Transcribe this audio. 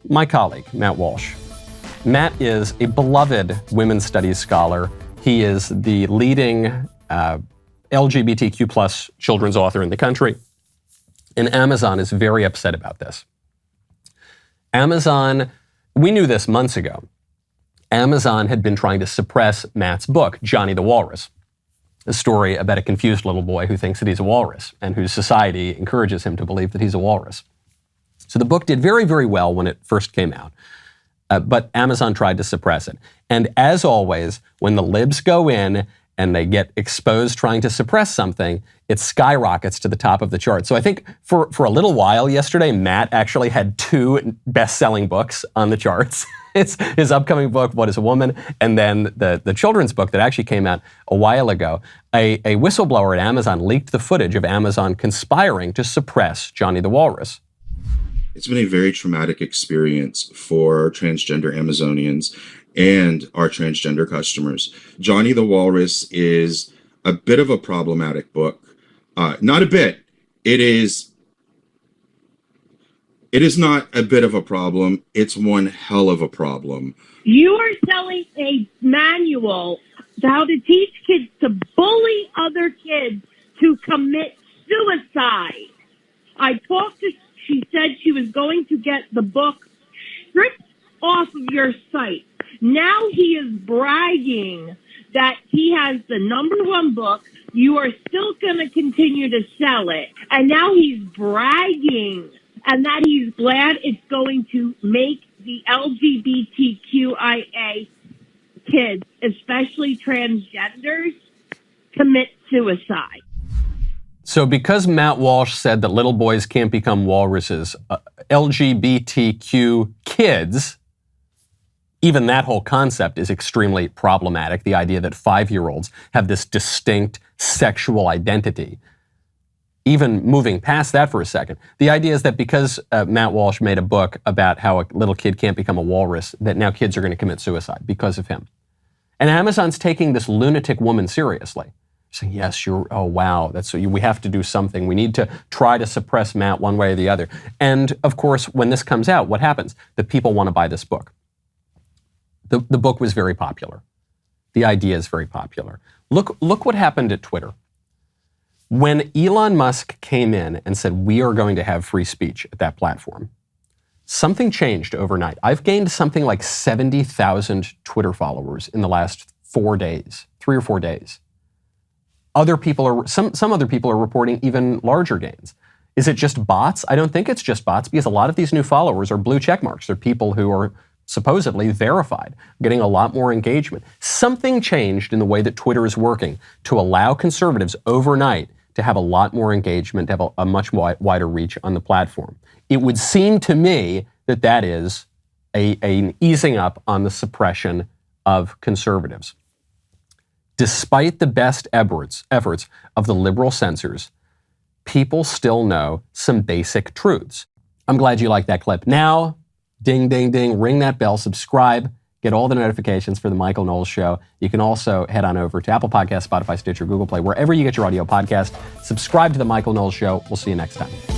my colleague, Matt Walsh. Matt is a beloved women's studies scholar. He is the leading LGBTQ plus children's author in the country. And Amazon is very upset about this. Amazon, we knew this months ago. Amazon had been trying to suppress Matt's book, Johnny the Walrus, a story about a confused little boy who thinks that he's a walrus and whose society encourages him to believe that he's a walrus. So the book did very, very well when it first came out, but Amazon tried to suppress it. And as always, when the libs go in and they get exposed trying to suppress something, it skyrockets to the top of the chart. So I think for a little while yesterday, Matt actually had 2 best-selling books on the charts. It's his upcoming book, What is a Woman? And then the children's book that actually came out a while ago. A whistleblower at Amazon leaked the footage of Amazon conspiring to suppress Johnny the Walrus. It's been a very traumatic experience for transgender Amazonians and our transgender customers. Johnny the Walrus is a bit of a problematic book. Not a bit. It is not a bit of a problem. It's one hell of a problem. You are selling a manual to how to teach kids to bully other kids to commit suicide. She said she was going to get the book stripped off of your site. Now he is bragging that he has the #1 book. You are still going to continue to sell it. And now he's bragging and that he's glad it's going to make the LGBTQIA kids, especially transgenders, commit suicide. So because Matt Walsh said that little boys can't become walruses, LGBTQ kids, even that whole concept is extremely problematic. The idea that 5-year-olds have this distinct sexual identity. Even moving past that for a second, the idea is that because Matt Walsh made a book about how a little kid can't become a walrus, that now kids are going to commit suicide because of him. And Amazon's taking this lunatic woman seriously. Saying, yes, oh wow, we have to do something. We need to try to suppress Matt one way or the other. And of course, when this comes out, what happens? The people want to buy this book. The book was very popular. The idea is very popular. Look what happened at Twitter. When Elon Musk came in and said, we are going to have free speech at that platform, something changed overnight. I've gained something like 70,000 Twitter followers in the last 4 days, 3 or 4 days. Some other people are reporting even larger gains. Is it just bots? I don't think it's just bots because a lot of these new followers are blue check marks. They're people who are supposedly verified, getting a lot more engagement. Something changed in the way that Twitter is working to allow conservatives overnight to have a lot more engagement, to have a much wider reach on the platform. It would seem to me that that is an easing up on the suppression of conservatives. Despite the best efforts of the liberal censors, people still know some basic truths. I'm glad you liked that clip. Now, ding, ding, ding, ring that bell, subscribe, get all the notifications for The Michael Knowles Show. You can also head on over to Apple Podcasts, Spotify, Stitcher, Google Play, wherever you get your audio podcast. Subscribe to The Michael Knowles Show. We'll see you next time.